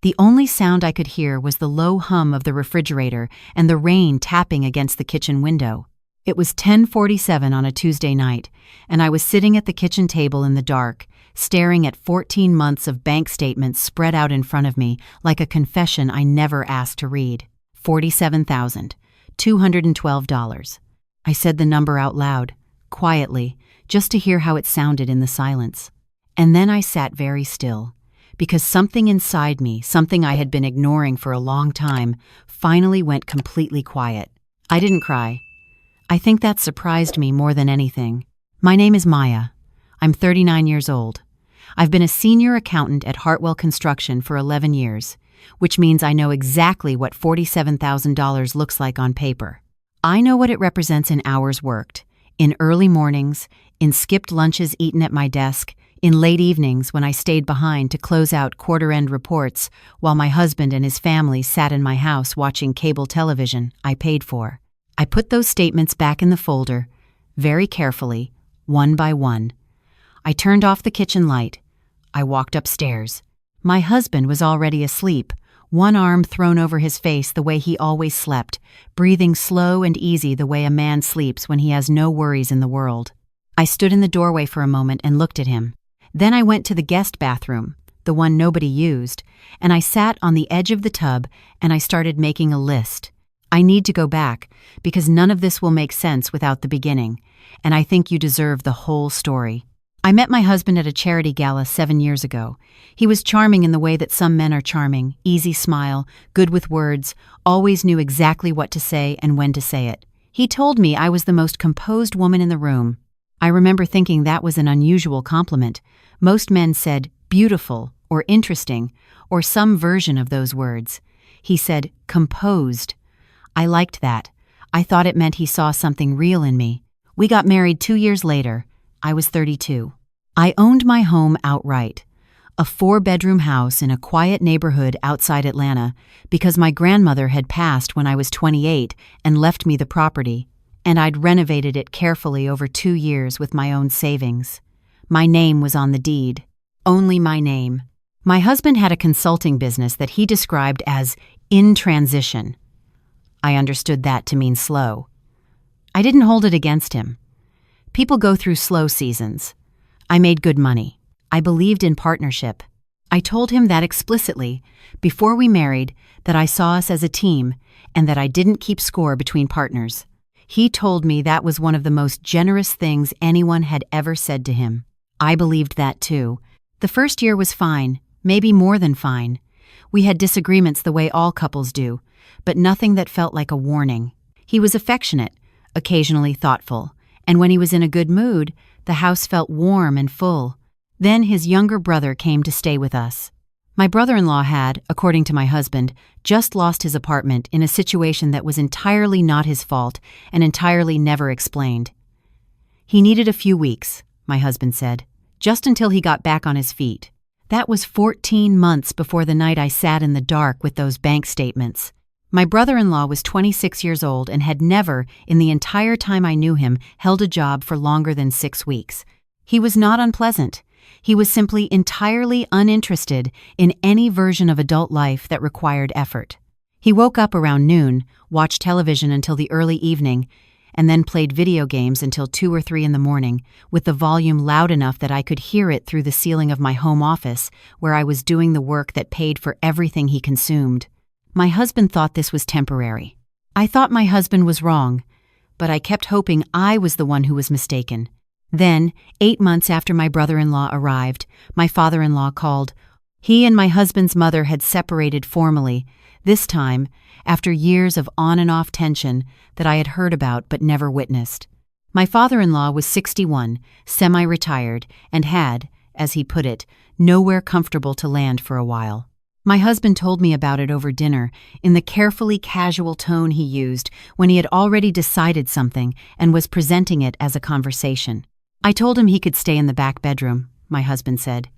The only sound I could hear was the low hum of the refrigerator and the rain tapping against the kitchen window. It was 10:47 on a Tuesday night, and I was sitting at the kitchen table in the dark, staring at 14 months of bank statements spread out in front of me like a confession I never asked to read. $47,212. I said the number out loud, quietly, just to hear how it sounded in the silence. And then I sat very still, because something inside me, something I had been ignoring for a long time, finally went completely quiet. I didn't cry. I think that surprised me more than anything. My name is Maya. I'm 39 years old. I've been a senior accountant at Hartwell Construction for 11 years, which means I know exactly what $47,000 looks like on paper. I know what it represents in hours worked, in early mornings, in skipped lunches eaten at my desk, in late evenings when I stayed behind to close out quarter-end reports while my husband and his family sat in my house watching cable television I paid for. I put those statements back in the folder, very carefully, one by one. I turned off the kitchen light. I walked upstairs. My husband was already asleep, one arm thrown over his face the way he always slept, breathing slow and easy the way a man sleeps when he has no worries in the world. I stood in the doorway for a moment and looked at him. Then I went to the guest bathroom, the one nobody used, and I sat on the edge of the tub and I started making a list. I need to go back, because none of this will make sense without the beginning, and I think you deserve the whole story. I met my husband at a charity gala 7 years ago. He was charming in the way that some men are charming, easy smile, good with words, always knew exactly what to say and when to say it. He told me I was the most composed woman in the room. I remember thinking that was an unusual compliment. Most men said beautiful or interesting or some version of those words. He said composed. I liked that. I thought it meant he saw something real in me. We got married 2 years later. I was 32. I owned my home outright, a 4-bedroom house in a quiet neighborhood outside Atlanta, because my grandmother had passed when I was 28 and left me the property, and I'd renovated it carefully over 2 years with my own savings. My name was on the deed. Only my name. My husband had a consulting business that he described as in transition. I understood that to mean slow. I didn't hold it against him. People go through slow seasons. I made good money. I believed in partnership. I told him that explicitly, before we married, that I saw us as a team and that I didn't keep score between partners. He told me that was one of the most generous things anyone had ever said to him. I believed that too. The first year was fine, maybe more than fine. We had disagreements the way all couples do, but nothing that felt like a warning. He was affectionate, occasionally thoughtful, and when he was in a good mood, the house felt warm and full. Then his younger brother came to stay with us. My brother-in-law had, according to my husband, just lost his apartment in a situation that was entirely not his fault and entirely never explained. He needed a few weeks, my husband said, just until he got back on his feet. That was 14 months before the night I sat in the dark with those bank statements. My brother-in-law was 26 years old and had never, in the entire time I knew him, held a job for longer than 6 weeks. He was not unpleasant. He was simply entirely uninterested in any version of adult life that required effort. He woke up around noon, watched television until the early evening, and then played video games until 2 or 3 in the morning, with the volume loud enough that I could hear it through the ceiling of my home office, where I was doing the work that paid for everything he consumed. My husband thought this was temporary. I thought my husband was wrong, but I kept hoping I was the one who was mistaken. Then, 8 months after my brother-in-law arrived, my father-in-law called. He and my husband's mother had separated formally, this time after years of on-and-off tension that I had heard about but never witnessed. My father-in-law was 61, semi-retired, and had, as he put it, nowhere comfortable to land for a while. My husband told me about it over dinner in the carefully casual tone he used when he had already decided something and was presenting it as a conversation. I told him he could stay in the back bedroom, my husband said.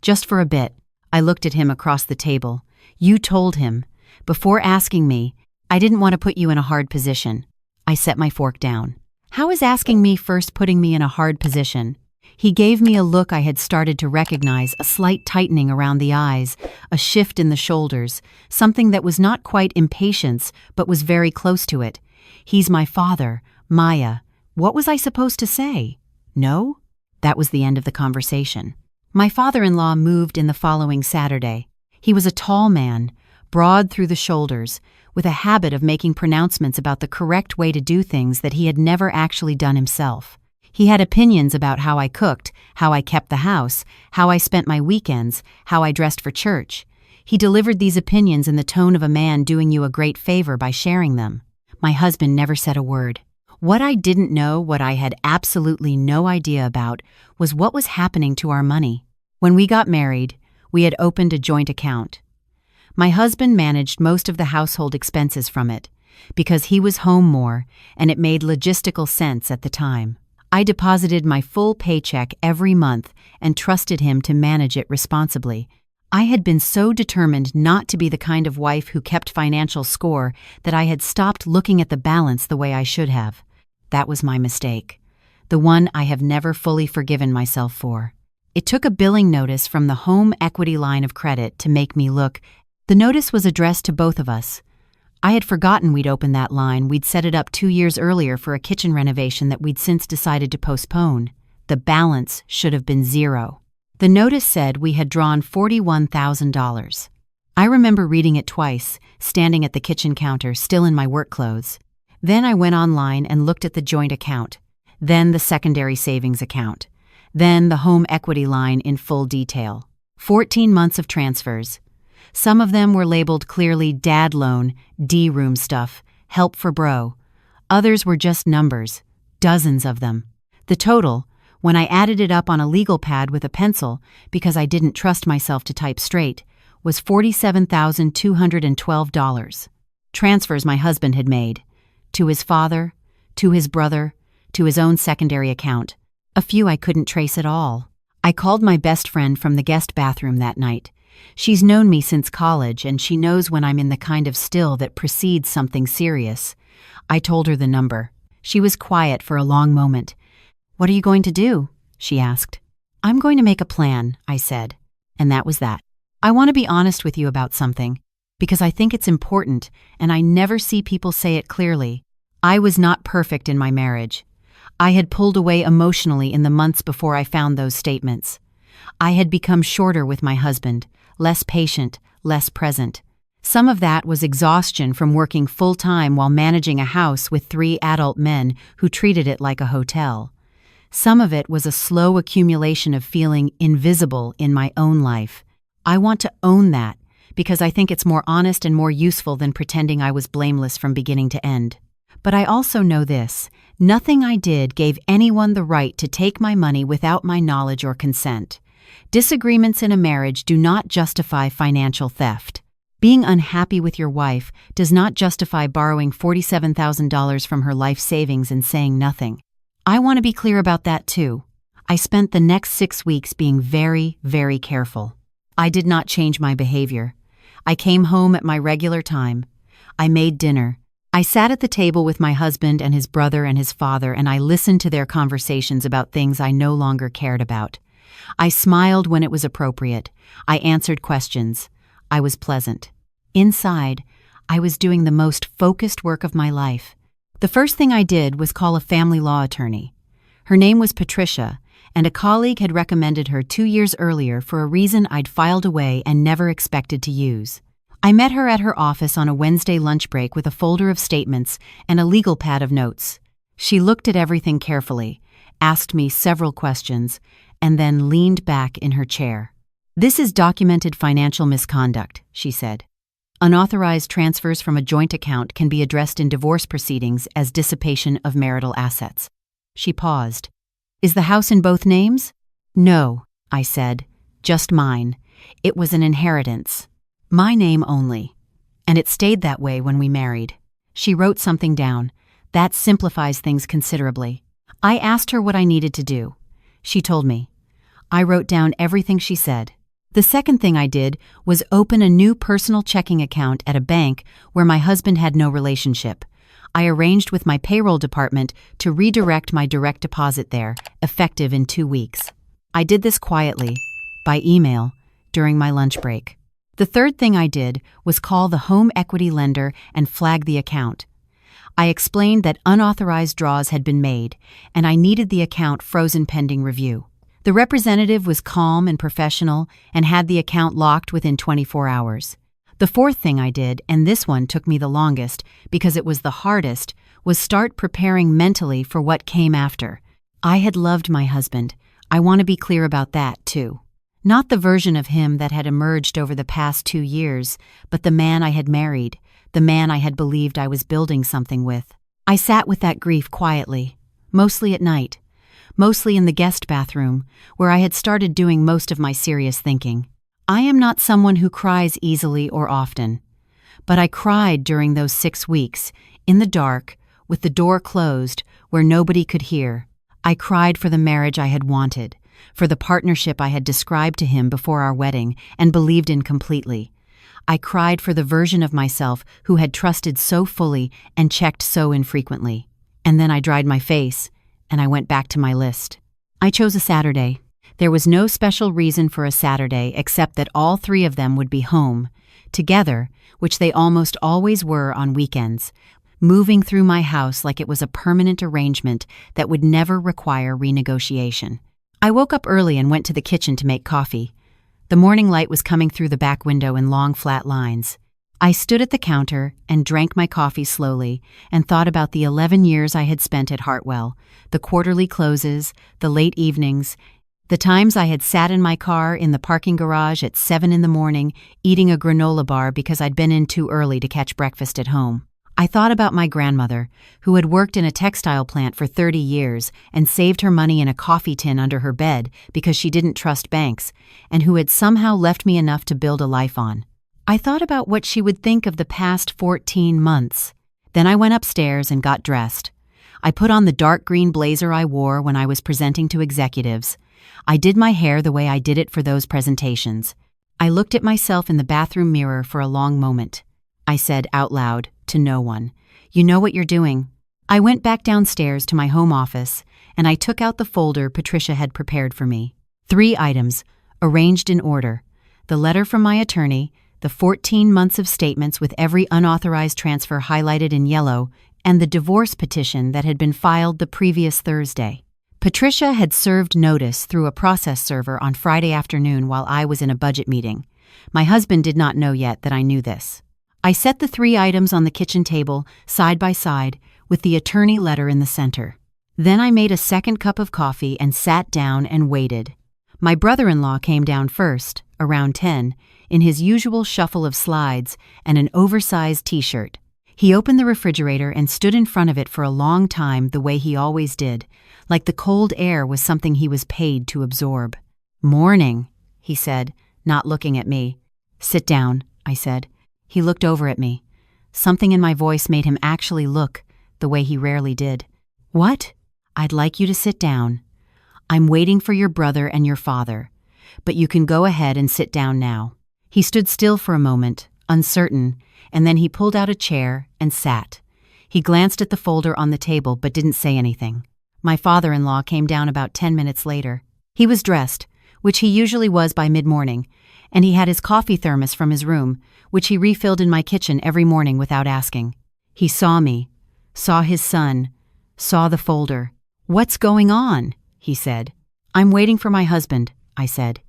Just for a bit. I looked at him across the table. You told him. Before asking me, I didn't want to put you in a hard position. I set my fork down. How is asking me first putting me in a hard position? He gave me a look I had started to recognize, a slight tightening around the eyes, a shift in the shoulders, something that was not quite impatience, but was very close to it. "He's my father, Maya." What was I supposed to say? No? That was the end of the conversation. My father-in-law moved in the following Saturday. He was a tall man, broad through the shoulders, with a habit of making pronouncements about the correct way to do things that he had never actually done himself. He had opinions about how I cooked, how I kept the house, how I spent my weekends, how I dressed for church. He delivered these opinions in the tone of a man doing you a great favor by sharing them. My husband never said a word. What I didn't know, what I had absolutely no idea about, was what was happening to our money. When we got married, we had opened a joint account. My husband managed most of the household expenses from it, because he was home more, and it made logistical sense at the time. I deposited my full paycheck every month and trusted him to manage it responsibly. I had been so determined not to be the kind of wife who kept financial score that I had stopped looking at the balance the way I should have. That was my mistake, the one I have never fully forgiven myself for. It took a billing notice from the home equity line of credit to make me look. The notice was addressed to both of us. I had forgotten we'd opened that line. We'd set it up 2 years earlier for a kitchen renovation that we'd since decided to postpone. The balance should have been zero. The notice said we had drawn $41,000. I remember reading it twice, standing at the kitchen counter, still in my work clothes. Then I went online and looked at the joint account, then the secondary savings account, then the home equity line in full detail. 14 months of transfers. Some of them were labeled clearly dad loan, D-room stuff, help for bro. Others were just numbers, dozens of them. The total, when I added it up on a legal pad with a pencil because I didn't trust myself to type straight, was $47,212. Transfers my husband had made. To his father, to his brother, to his own secondary account. A few I couldn't trace at all. I called my best friend from the guest bathroom that night. She's known me since college, and she knows when I'm in the kind of still that precedes something serious. I told her the number. She was quiet for a long moment. "What are you going to do?" she asked. "I'm going to make a plan," I said. And that was that. I want to be honest with you about something, because I think it's important, and I never see people say it clearly. I was not perfect in my marriage. I had pulled away emotionally in the months before I found those statements. I had become shorter with my husband, less patient, less present. Some of that was exhaustion from working full-time while managing a house with 3 adult men who treated it like a hotel. Some of it was a slow accumulation of feeling invisible in my own life. I want to own that because I think it's more honest and more useful than pretending I was blameless from beginning to end. But I also know this: nothing I did gave anyone the right to take my money without my knowledge or consent. Disagreements in a marriage do not justify financial theft. Being unhappy with your wife does not justify borrowing $47,000 from her life savings and saying nothing. I want to be clear about that too. I spent the next 6 weeks being very, very careful. I did not change my behavior. I came home at my regular time. I made dinner. I sat at the table with my husband and his brother and his father, and I listened to their conversations about things I no longer cared about. I smiled when it was appropriate. I answered questions. I was pleasant. Inside, I was doing the most focused work of my life. The first thing I did was call a family law attorney. Her name was Patricia, and a colleague had recommended her 2 years earlier for a reason I'd filed away and never expected to use. I met her at her office on a Wednesday lunch break with a folder of statements and a legal pad of notes. She looked at everything carefully, asked me several questions, and then leaned back in her chair. "This is documented financial misconduct," she said. "Unauthorized transfers from a joint account can be addressed in divorce proceedings as dissipation of marital assets." She paused. "Is the house in both names?" "No," I said. "Just mine. It was an inheritance. My name only. And it stayed that way when we married." She wrote something down. That simplifies things considerably. I asked her what I needed to do. She told me. I wrote down everything she said. The second thing I did was open a new personal checking account at a bank where my husband had no relationship. I arranged with my payroll department to redirect my direct deposit there, effective in 2 weeks. I did this quietly, by email, during my lunch break. The third thing I did was call the home equity lender and flag the account. I explained that unauthorized draws had been made, and I needed the account frozen pending review. The representative was calm and professional and had the account locked within 24 hours. The fourth thing I did, and this one took me the longest because it was the hardest, was start preparing mentally for what came after. I had loved my husband. I want to be clear about that, too. Not the version of him that had emerged over the past 2 years, but the man I had married, the man I had believed I was building something with. I sat with that grief quietly, mostly at night, mostly in the guest bathroom, where I had started doing most of my serious thinking. I am not someone who cries easily or often, but I cried during those 6 weeks, in the dark, with the door closed, where nobody could hear. I cried for the marriage I had wanted, for the partnership I had described to him before our wedding and believed in completely. I cried for the version of myself who had trusted so fully and checked so infrequently. And then I dried my face, and I went back to my list. I chose a Saturday. There was no special reason for a Saturday except that all 3 of them would be home, together, which they almost always were on weekends, moving through my house like it was a permanent arrangement that would never require renegotiation. I woke up early and went to the kitchen to make coffee. The morning light was coming through the back window in long, flat lines. I stood at the counter and drank my coffee slowly and thought about the 11 years I had spent at Hartwell, the quarterly closes, the late evenings, the times I had sat in my car in the parking garage at 7 in the morning eating a granola bar because I'd been in too early to catch breakfast at home. I thought about my grandmother, who had worked in a textile plant for 30 years and saved her money in a coffee tin under her bed because she didn't trust banks, and who had somehow left me enough to build a life on. I thought about what she would think of the past 14 months. Then I went upstairs and got dressed. I put on the dark green blazer I wore when I was presenting to executives. I did my hair the way I did it for those presentations. I looked at myself in the bathroom mirror for a long moment. I said out loud, to no one, "You know what you're doing." I went back downstairs to my home office, and I took out the folder Patricia had prepared for me. 3 items, arranged in order: the letter from my attorney, the 14 months of statements with every unauthorized transfer highlighted in yellow, and the divorce petition that had been filed the previous Thursday. Patricia had served notice through a process server on Friday afternoon while I was in a budget meeting. My husband did not know yet that I knew this. I set the 3 items on the kitchen table, side by side, with the attorney letter in the center. Then I made a second cup of coffee and sat down and waited. My brother-in-law came down first, around 10, in his usual shuffle of slides and an oversized t-shirt. He opened the refrigerator and stood in front of it for a long time the way he always did, like the cold air was something he was paid to absorb. "Morning," he said, not looking at me. "Sit down," I said. He looked over at me. Something in my voice made him actually look, the way he rarely did. "What?" "I'd like you to sit down. I'm waiting for your brother and your father, but you can go ahead and sit down now." He stood still for a moment, uncertain, and then he pulled out a chair and sat. He glanced at the folder on the table but didn't say anything. My father-in-law came down about 10 minutes later. He was dressed, which he usually was by mid-morning, and he had his coffee thermos from his room, which he refilled in my kitchen every morning without asking. He saw me, saw his son, saw the folder. "What's going on?" he said. "I'm waiting for my husband," I said.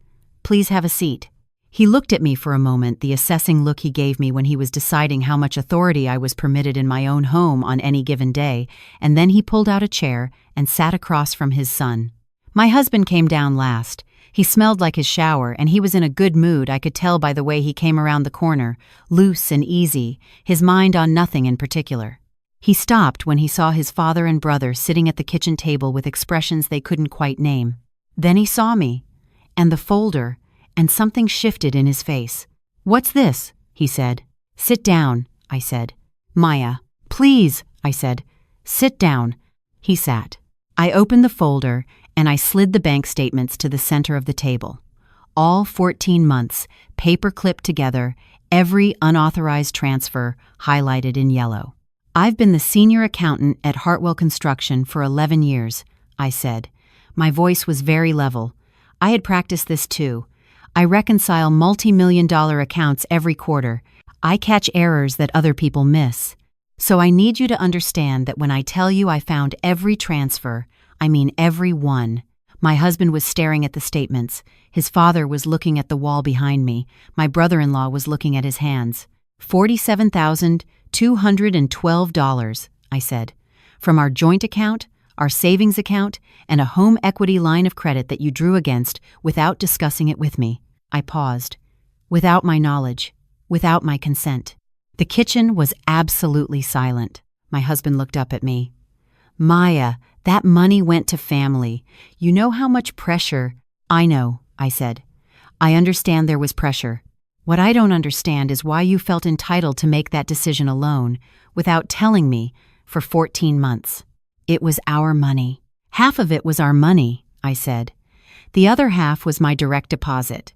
"Please have a seat." He looked at me for a moment, the assessing look he gave me when he was deciding how much authority I was permitted in my own home on any given day, and then he pulled out a chair and sat across from his son. My husband came down last. He smelled like his shower, and he was in a good mood, I could tell by the way he came around the corner, loose and easy, his mind on nothing in particular. He stopped when he saw his father and brother sitting at the kitchen table with expressions they couldn't quite name. Then he saw me, and the folder, and something shifted in his face. "What's this?" he said. "Sit down," I said. "Maya." "Please," I said. "Sit down." He sat. I opened the folder, and I slid the bank statements to the center of the table. All 14 months, paper clipped together, every unauthorized transfer highlighted in yellow. I've been the senior accountant at Hartwell Construction for 11 years, I said. My voice was very level. I had practiced this too. I reconcile multi-million-dollar accounts every quarter. I catch errors that other people miss. So I need you to understand that when I tell you I found every transfer, I mean every one. My husband was staring at the statements. His father was looking at the wall behind me. My brother-in-law was looking at his hands. $47,212, I said. From our joint account, our savings account, and a home equity line of credit that you drew against without discussing it with me. I paused. Without my knowledge. Without my consent. The kitchen was absolutely silent. My husband looked up at me. Maya, that money went to family. You know how much pressure— I know, I said. I understand there was pressure. What I don't understand is why you felt entitled to make that decision alone, without telling me, for 14 months. It was our money. Half of it was our money, I said. The other half was my direct deposit.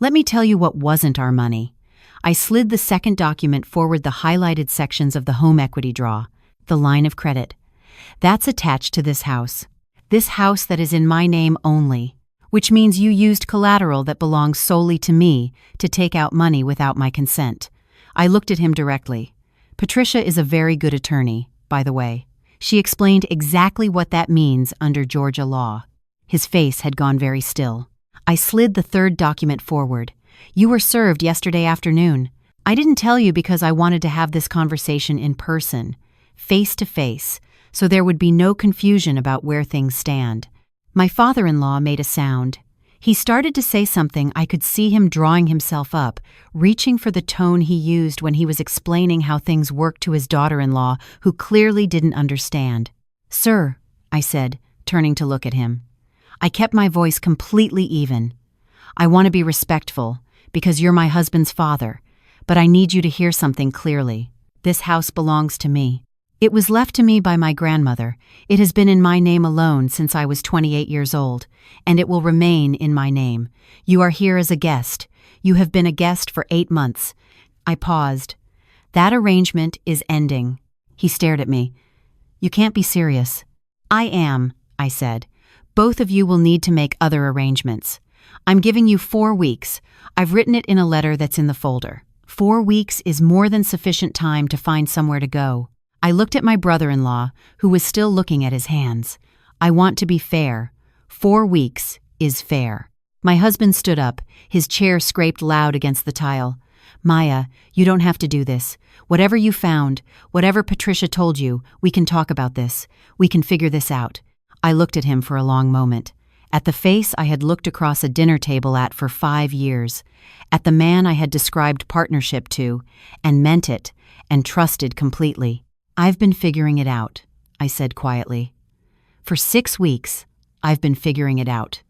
Let me tell you what wasn't our money. I slid the second document forward the highlighted sections of the home equity draw, the line of credit. That's attached to this house that is in my name only, which means you used collateral that belongs solely to me to take out money without my consent. I looked at him directly. Patricia is a very good attorney, by the way. She explained exactly what that means under Georgia law. His face had gone very still. I slid the third document forward. You were served yesterday afternoon. I didn't tell you because I wanted to have this conversation in person, face to face, so there would be no confusion about where things stand. My father-in-law made a sound. He started to say something. I could see him drawing himself up, reaching for the tone he used when he was explaining how things worked to his daughter-in-law, who clearly didn't understand. Sir, I said, turning to look at him. I kept my voice completely even. I want to be respectful, because you're my husband's father, but I need you to hear something clearly. This house belongs to me. It was left to me by my grandmother. It has been in my name alone since I was 28 years old, and it will remain in my name. You are here as a guest. You have been a guest for 8 months. I paused. That arrangement is ending. He stared at me. You can't be serious. I am, I said. Both of you will need to make other arrangements. I'm giving you 4 weeks. I've written it in a letter that's in the folder. 4 weeks is more than sufficient time to find somewhere to go. I looked at my brother-in-law, who was still looking at his hands. I want to be fair. 4 weeks is fair. My husband stood up. His chair scraped loud against the tile. Maya, you don't have to do this. Whatever you found, whatever Patricia told you, we can talk about this. We can figure this out. I looked at him for a long moment. At the face I had looked across a dinner table at for 5 years. At the man I had described partnership to, and meant it, and trusted completely. I've been figuring it out, I said quietly. For 6 weeks, I've been figuring it out.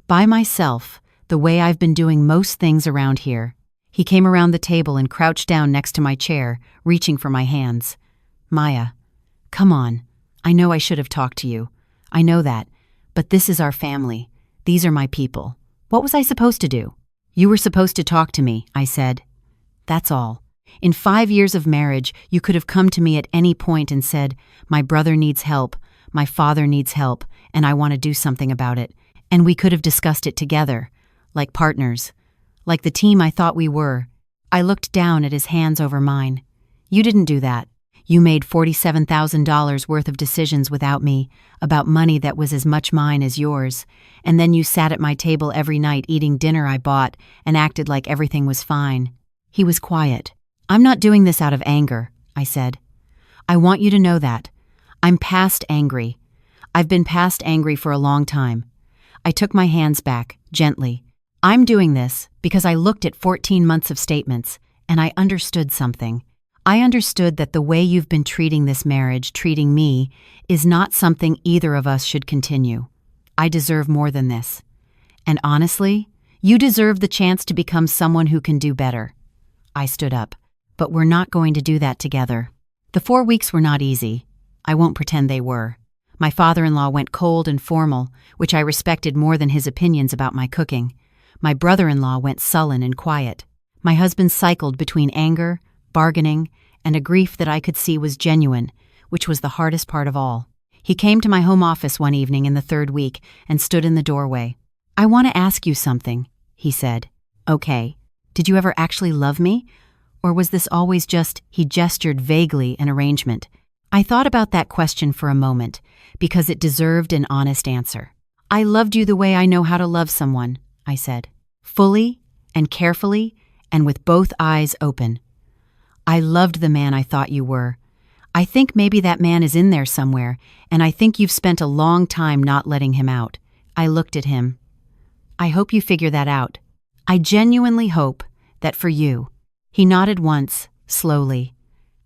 By myself, the way I've been doing most things around here. He came around the table and crouched down next to my chair, reaching for my hands. Maya, come on. I know I should have talked to you. I know that. But this is our family. These are my people. What was I supposed to do? You were supposed to talk to me, I said. That's all. In 5 years of marriage, you could have come to me at any point and said, my brother needs help, my father needs help, and I want to do something about it. And we could have discussed it together, like partners, like the team I thought we were. I looked down at his hands over mine. You didn't do that. You made $47,000 worth of decisions without me, about money that was as much mine as yours, and then you sat at my table every night eating dinner I bought and acted like everything was fine. He was quiet. I'm not doing this out of anger, I said. I want you to know that. I'm past angry. I've been past angry for a long time. I took my hands back, gently. I'm doing this because I looked at 14 months of statements, and I understood something. I understood that the way you've been treating this marriage, treating me, is not something either of us should continue. I deserve more than this. And honestly, you deserve the chance to become someone who can do better. I stood up. But we're not going to do that together. The 4 weeks were not easy. I won't pretend they were. My father-in-law went cold and formal, which I respected more than his opinions about my cooking. My brother-in-law went sullen and quiet. My husband cycled between anger, bargaining, and a grief that I could see was genuine, which was the hardest part of all. He came to my home office one evening in the third week and stood in the doorway. "I want to ask you something," he said. "Okay. Did you ever actually love me? Or was this always just," he gestured vaguely, "an arrangement?" I thought about that question for a moment, because it deserved an honest answer. "I loved you the way I know how to love someone," I said. "Fully and carefully and with both eyes open. I loved the man I thought you were. I think maybe that man is in there somewhere, and I think you've spent a long time not letting him out." I looked at him. "I hope you figure that out. I genuinely hope that for you." He nodded once, slowly.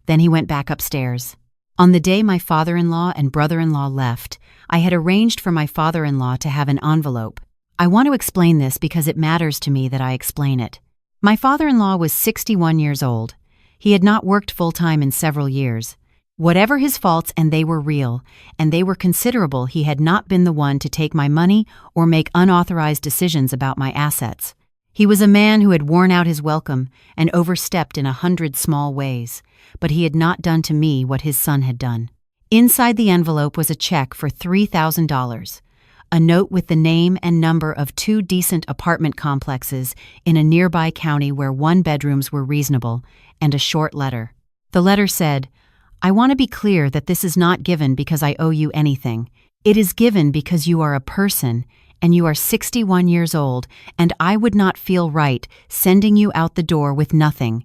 Then he went back upstairs. On the day my father-in-law and brother-in-law left, I had arranged for my father-in-law to have an envelope. I want to explain this because it matters to me that I explain it. My father-in-law was 61 years old. He had not worked full-time in several years. Whatever his faults, and they were real, and they were considerable, he had not been the one to take my money or make unauthorized decisions about my assets. He was a man who had worn out his welcome and overstepped in 100 small ways, but he had not done to me what his son had done. Inside the envelope was a check for $3,000, a note with the name and number of 2 decent apartment complexes in a nearby county where 1-bedrooms were reasonable, and a short letter. The letter said, "I want to be clear that this is not given because I owe you anything. It is given because you are a person, and you are 61 years old, and I would not feel right sending you out the door with nothing.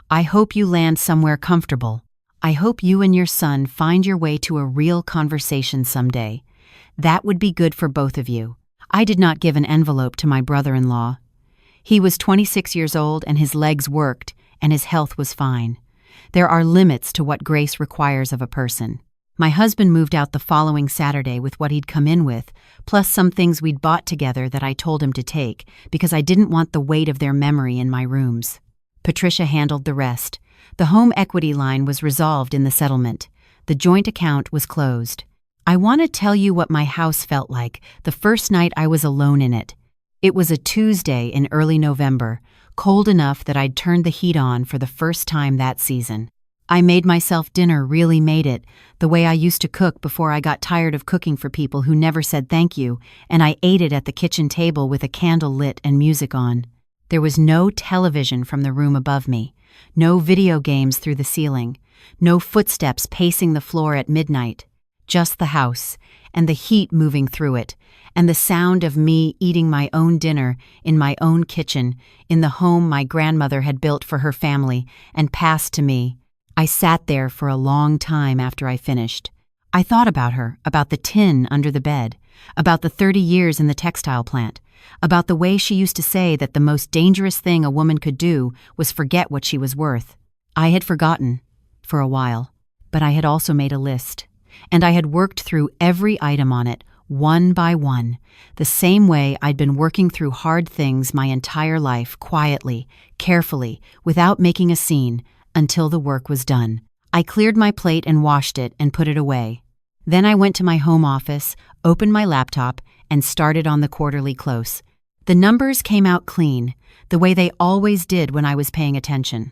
I hope you land somewhere comfortable. I hope you and your son find your way to a real conversation someday. That would be good for both of you." I did not give an envelope to my brother-in-law. He was 26 years old, and his legs worked, and his health was fine. There are limits to what grace requires of a person. My husband moved out the following Saturday with what he'd come in with, plus some things we'd bought together that I told him to take, because I didn't want the weight of their memory in my rooms. Patricia handled the rest. The home equity line was resolved in the settlement. The joint account was closed. I want to tell you what my house felt like the first night I was alone in it. It was a Tuesday in early November, cold enough that I'd turned the heat on for the first time that season. I made myself dinner, really made it, the way I used to cook before I got tired of cooking for people who never said thank you, and I ate it at the kitchen table with a candle lit and music on. There was no television from the room above me, no video games through the ceiling, no footsteps pacing the floor at midnight, just the house, and the heat moving through it, and the sound of me eating my own dinner in my own kitchen, in the home my grandmother had built for her family and passed to me. I sat there for a long time after I finished. I thought about her, about the tin under the bed, about the 30 years in the textile plant, about the way she used to say that the most dangerous thing a woman could do was forget what she was worth. I had forgotten, for a while, but I had also made a list, and I had worked through every item on it, one by one, the same way I'd been working through hard things my entire life, quietly, carefully, without making a scene, until the work was done. I cleared my plate and washed it and put it away. Then I went to my home office, opened my laptop, and started on the quarterly close. The numbers came out clean, the way they always did when I was paying attention.